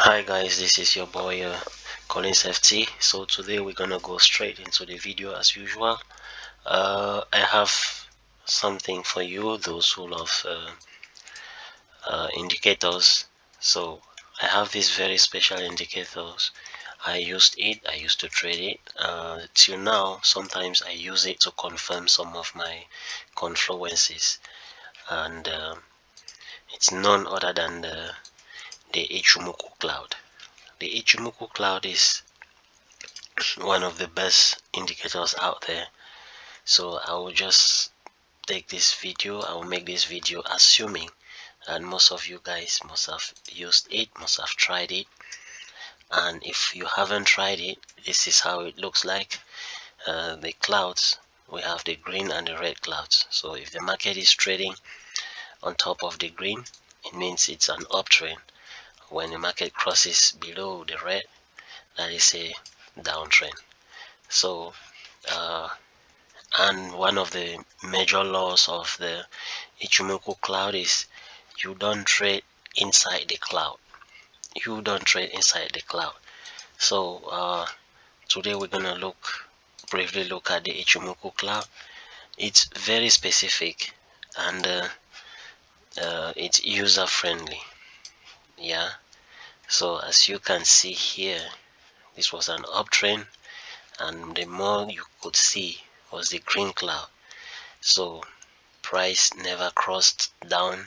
Hi guys, this is your boy Collins FT. So today we're gonna go straight into the video as usual. I have something for you, those who love indicators. So I have these very special indicators. I used to trade it. Till now, sometimes I use it to confirm some of my confluences, and it's none other than the Ichimoku cloud. The Ichimoku cloud is one of the best indicators out there. So I will just take this video, I will make this video assuming that most of you guys must have used it, must have tried it. And if you haven't tried it, this is how it looks like. The clouds, we have the green and the red clouds. So if the market is trading on top of the green, it means it's an uptrend. When the market crosses below the red, that is a downtrend. So and one of the major laws of the Ichimoku cloud is you don't trade inside the cloud. You don't trade inside the cloud. So today we're gonna briefly look at the Ichimoku cloud. It's very specific and it's user friendly. Yeah. So as you can see here, this was an uptrend, and the more you could see was the green cloud. So price never crossed down,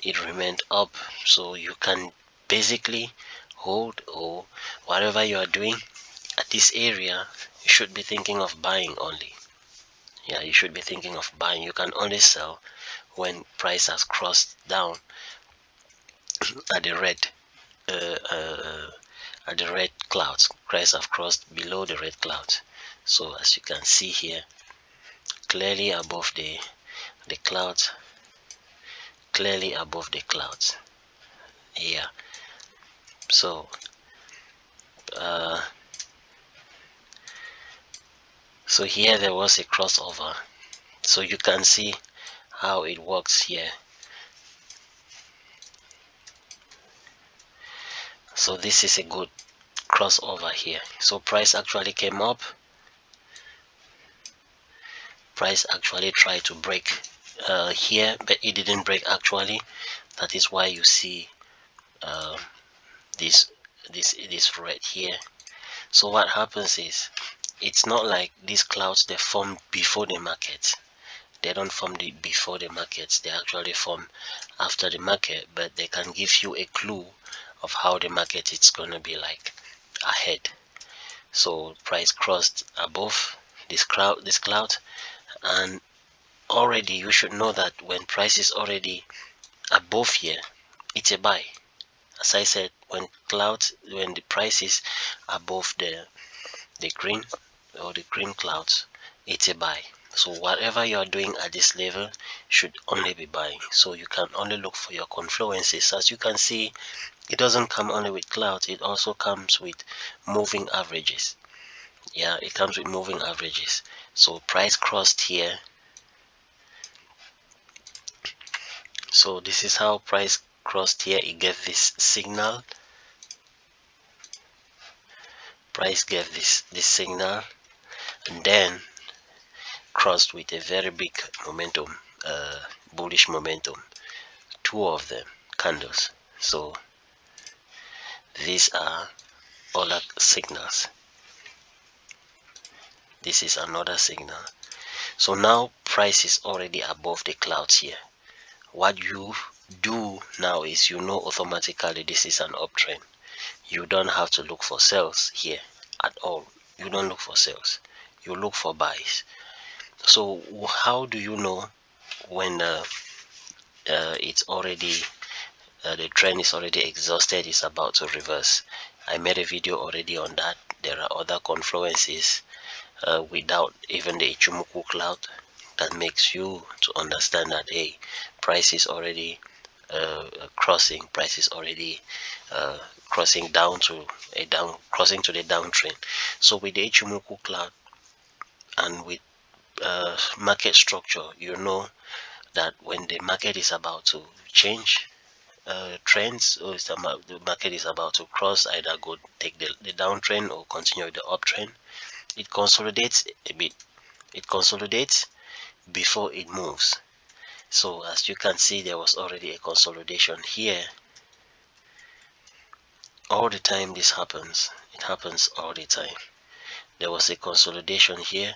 it remained up. So you can basically hold, or whatever you are doing at this area, you should be thinking of buying only. Yeah, you should be thinking of buying. You can only sell when price has crossed down at the red clouds. Price have crossed below the red clouds. So as you can see here, clearly above the clouds, clearly above the clouds. Yeah. So so here there was a crossover. So you can see how it works here. So this is a good crossover here. So price actually came up. Price actually tried to break here, but it didn't break actually. That is why you see this red here. So what happens is, it's not like these clouds they form before the market. They don't form before the markets, they actually form after the market, but they can give you a clue of how the market is going to be like ahead. So price crossed above this cloud, and already you should know that when price is already above here, it's a buy. As I said, when the price is above the green or the green clouds, it's a buy. So whatever you are doing at this level should only be buying. So you can only look for your confluences. As you can see, it doesn't come only with clouds, it also comes with moving averages. Yeah, it comes with moving averages. So price crossed here. So this is how price crossed here. It gave this signal. Price gave this signal, and then crossed with a very big momentum, bullish momentum, two of them candles. So these are other signals. This is another signal. So now price is already above the clouds here. What you do now is, you know automatically this is an uptrend. You don't have to look for sales here at all. You don't look for sales, you look for buys. So how do you know when it's already the trend is already exhausted, it's about to reverse? I made a video already on that. There are other confluences without even the Ichimoku cloud that makes you to understand that, hey, price is already price is already crossing down to crossing to the downtrend. So with the Ichimoku cloud and with market structure, you know that when the market is about to change, trends, or the market is about to cross, either go take the downtrend or continue the uptrend. It consolidates a bit. It consolidates before it moves. So as you can see, there was already a consolidation here. All the time this happens. It happens all the time. There was a consolidation here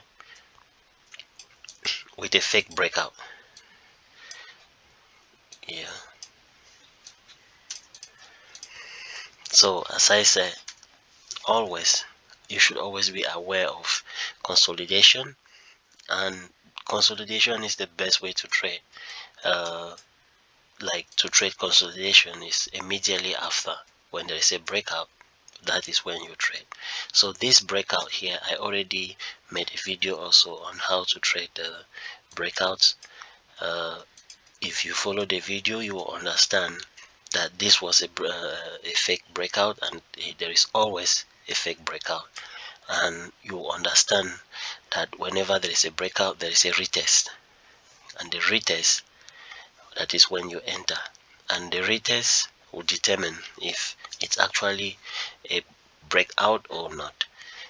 with a fake breakout. Yeah. So as I said, you should always be aware of consolidation, and consolidation is the best way to trade. Like to trade consolidation is immediately after, when there is a breakout, that is when you trade. So this breakout here, I already made a video also on how to trade the breakouts. If you follow the video, you will understand that this was a fake breakout, and there is always a fake breakout. And you understand that whenever there is a breakout, there is a retest, and the retest, that is when you enter, and the retest will determine if it's actually a breakout or not.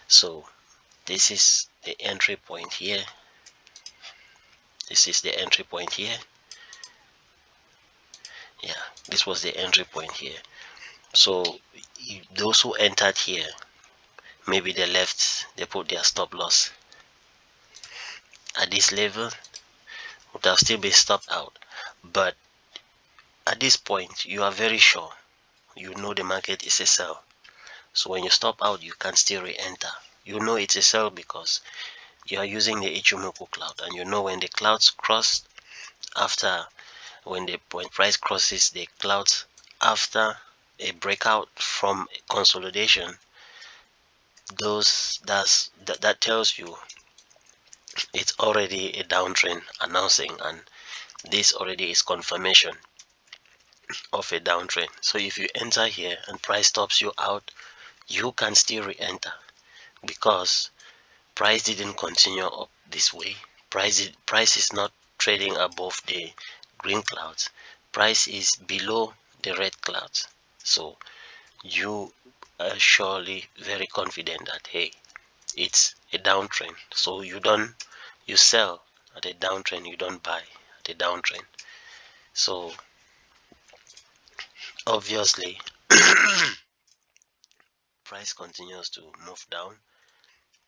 So this is the entry point here. This is the entry point here. Yeah, this was the entry point here. So those who entered here, maybe they put their stop loss at this level, would have still been stopped out. But at this point, you are very sure, you know the market is a sell. So when you stop out, you can still re-enter. You know it's a sell because you are using the Ichimoku cloud, and you know when the clouds cross after, when price crosses the clouds after a breakout from a consolidation, that tells you it's already a downtrend announcing, and this already is confirmation of a downtrend. So if you enter here and price stops you out, you can still re-enter, because price didn't continue up this way. Price is not trading above the green clouds. Price is below the red clouds. So you are surely very confident that, hey, it's a downtrend. So you sell at a downtrend, you don't buy at a downtrend. So obviously price continues to move down.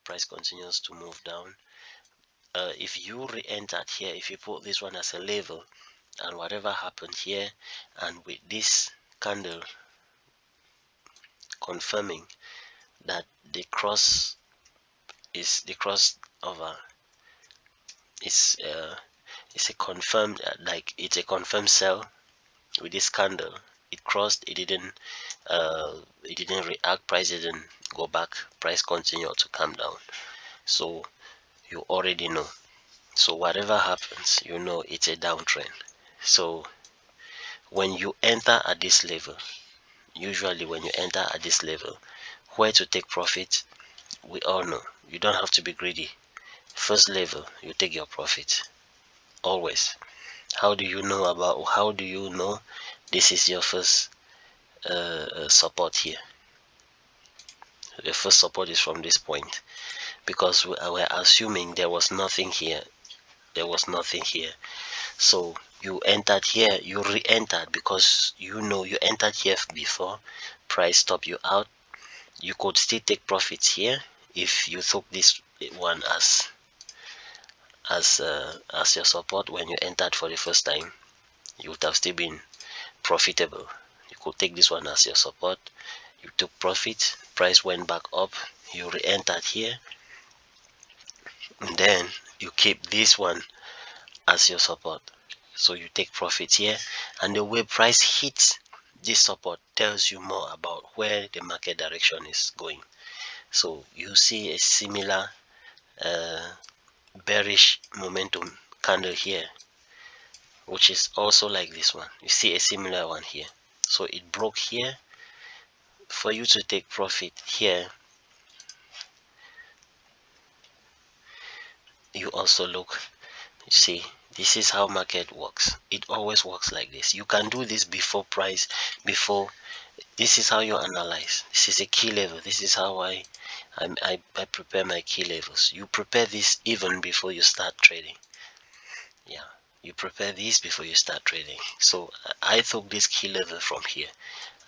Price continues to move down. If you re-entered here, if you put this one as a level, and whatever happened here, and with this candle confirming that the crossover is a confirmed, like it's a confirmed sell. With this candle, it crossed, it didn't react, price didn't go back, price continued to come down. So you already know. So whatever happens, you know it's a downtrend. So when you enter at this level, usually when you enter at this level, where to take profit, we all know. You don't have to be greedy. First level, you take your profit always. How do you know this is your first support here? The first support is from this point, because we're assuming there was nothing here. There was nothing here. So you entered here, you re-entered, because you know you entered here before, price stopped you out. You could still take profits here if you took this one as your support. When you entered for the first time, you would have still been profitable. You could take this one as your support, you took profit, price went back up, you re-entered here, and then you keep this one as your support, so you take profit here. And the way price hits this support tells you more about where the market direction is going. So you see a similar bearish momentum candle here, which is also like this one. You see a similar one here. So it broke here. For you to take profit here, you also look, you see This is how market works. It always works like this. You can do this before price, before. This is how you analyze. This is a key level. This is how I prepare my key levels. You prepare this even before you start trading. Yeah, you prepare this before you start trading. So I took this key level from here,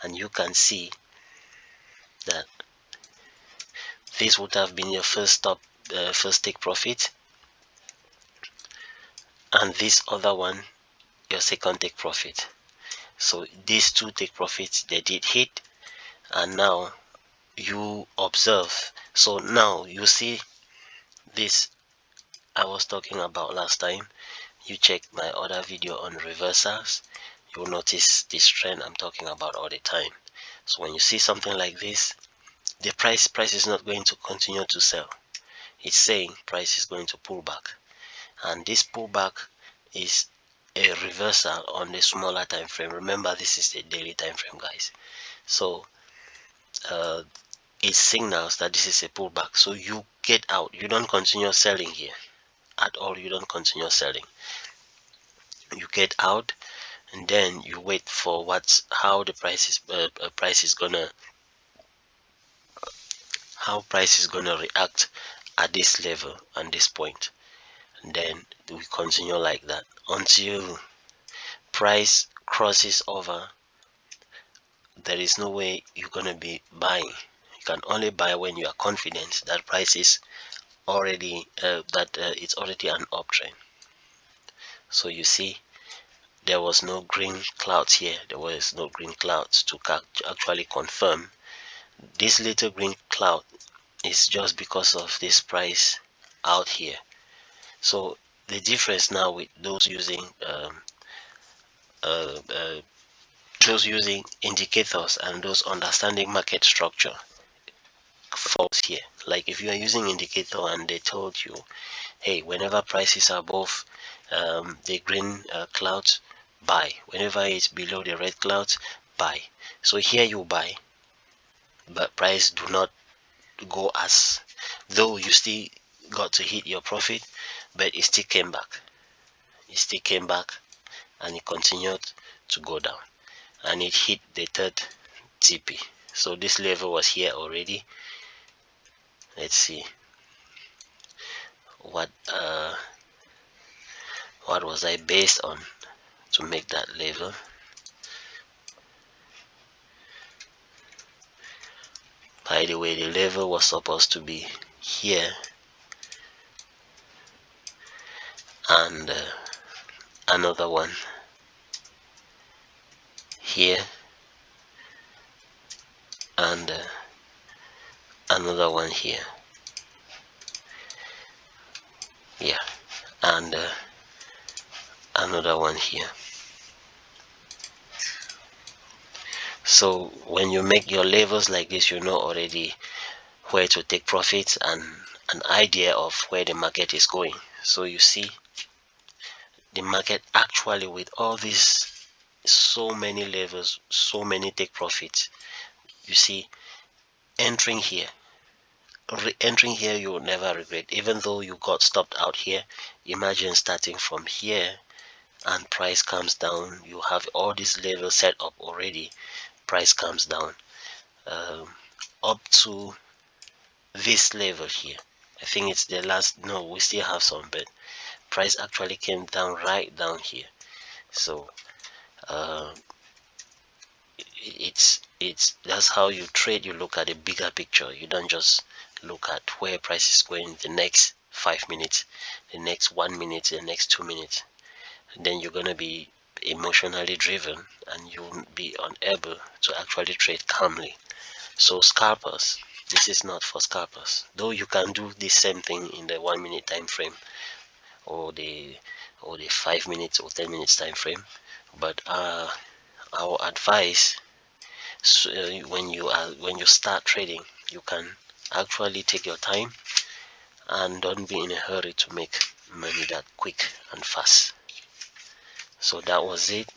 and you can see that this would have been your first stop, first take profit, and this other one your second take profit. So these two take profits, they did hit, and now you observe. So now you see this I was talking about last time. You check my other video on reversals, you'll notice this trend I'm talking about all the time. So when you see something like this, the price is not going to continue to sell. It's saying price is going to pull back, and this pullback is a reversal on the smaller time frame. Remember, this is the daily time frame, guys. So it signals that this is a pullback. So you get out. You don't continue selling here at all. You don't continue selling. You get out, and then you wait for how the price is gonna react at this level and this point. And then we continue like that until price crosses over. There is no way you're gonna be buying. You can only buy when you are confident that price is already it's already an uptrend. So you see, there was no green clouds here. There was no green clouds to actually confirm. This little green cloud is just because of this price out here. So the difference now with those using uh, uh, indicators and those understanding market structure falls here. Like if you are using indicator and they told you, hey, whenever prices are above the green clouds, buy. Whenever it's below the red clouds, buy. So here you buy, but price do not go as though you still got to hit your profit, but it still came back. It still came back, and it continued to go down, and it hit the third TP. So this level was here already. Let's see what was I based on to make that level. By the way, the level was supposed to be here, and another one here, and another one here. Yeah, and another one here. So when you make your levels like this, you know already where to take profits and an idea of where the market is going. So you see the market actually, with all these so many levels, so many take profits, you see, entering here, entering here, you will never regret. Even though you got stopped out here, imagine starting from here and price comes down. You have all these levels set up already. Price comes down up to this level here. I think it's the last. No, we still have some, but price actually came down right down here. So it's that's how you trade. You look at the bigger picture. You don't just look at where price is going the next 5 minutes, the next 1 minute, the next 2 minutes. And then you're gonna be emotionally driven, and you'll be unable to actually trade calmly. So scalpers, this is not for scalpers. Though you can do the same thing in the 1 minute time frame, or the 5 minutes or 10 minutes time frame, but our advice, so, when you start trading, you can actually take your time and don't be in a hurry to make money that quick and fast. So that was it,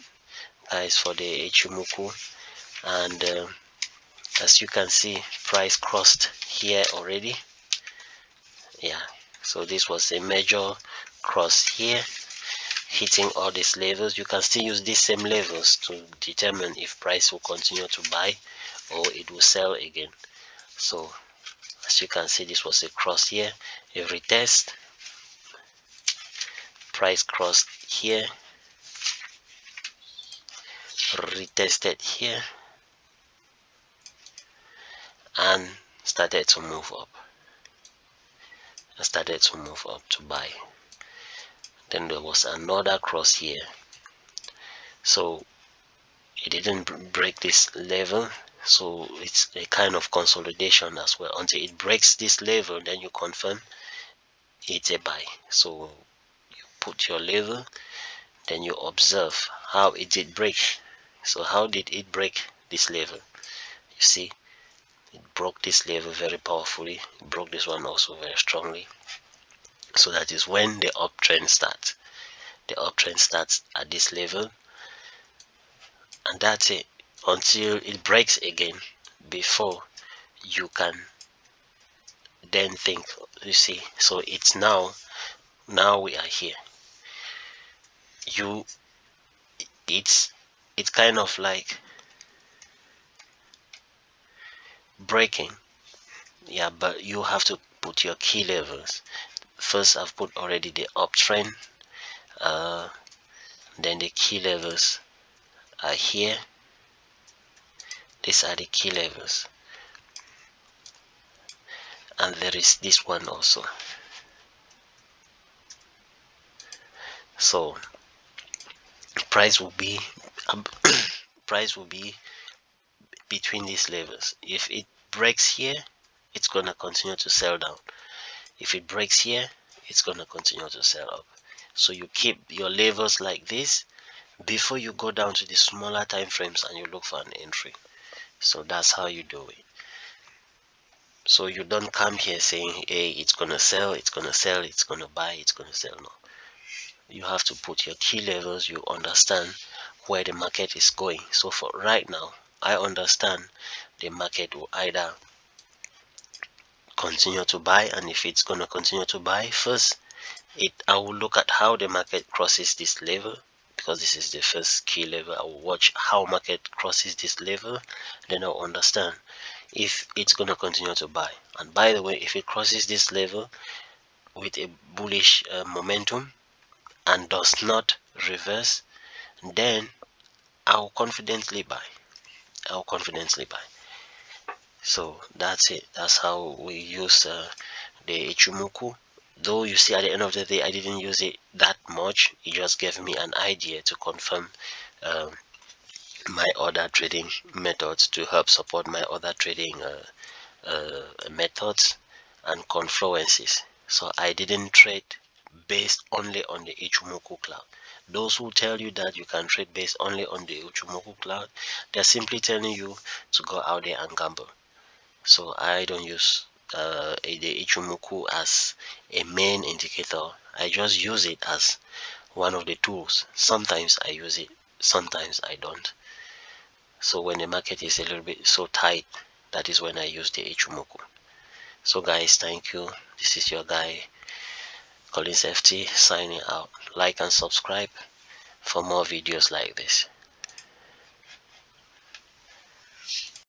guys, for the Ichimoku. And as you can see, price crossed here already. Yeah, so this was a major cross here, hitting all these levels. You can still use these same levels to determine if price will continue to buy or it will sell again. So as you can see, this was a cross here, a retest, price crossed here, retested here, and started to move up. To buy. Then there was another cross here, so it didn't break this level, so it's a kind of consolidation as well. Until it breaks this level, then you confirm it's a buy. So you put your level, then you observe how it did break. So how did it break this level? You see, it broke this level very powerfully. It broke this one also very strongly. So that is when the uptrend starts. The uptrend starts at this level, and that's it until it breaks again before you can then think. You see, so it's now we are here. It's kind of like breaking, yeah, but you have to put your key levels. First, I've put already the uptrend, then the key levels are here. These are the key levels, and there is this one also. So price will be price will be between these levels. If it breaks here, it's gonna continue to sell down. If it breaks here, it's gonna continue to sell up. So you keep your levels like this before you go down to the smaller time frames and you look for an entry. So that's how you do it. So you don't come here saying, hey, it's gonna sell, it's gonna sell, it's gonna buy, it's gonna sell. No, you have to put your key levels. You understand where the market is going. So for right now, I understand the market will either continue to buy, and if it's going to continue to buy, first I will look at how the market crosses this level, because this is the first key level. I will watch how market crosses this level, then I'll understand if it's going to continue to buy. And by the way, if it crosses this level with a bullish momentum and does not reverse, then I'll confidently buy. So that's it. That's how we use the Ichimoku. Though you see, at the end of the day, I didn't use it that much. It just gave me an idea to confirm my other trading methods, to help support my other trading methods and confluences. So I didn't trade based only on the Ichimoku cloud. Those who tell you that you can trade based only on the Ichimoku cloud, they're simply telling you to go out there and gamble. So I don't use the Ichimoku as a main indicator. I just use it as one of the tools. Sometimes I use it, sometimes I don't. So when the market is a little bit so tight, that is when I use the Ichimoku. So guys, thank you. This is your guy Collins FT signing out. Like and subscribe for more videos like this.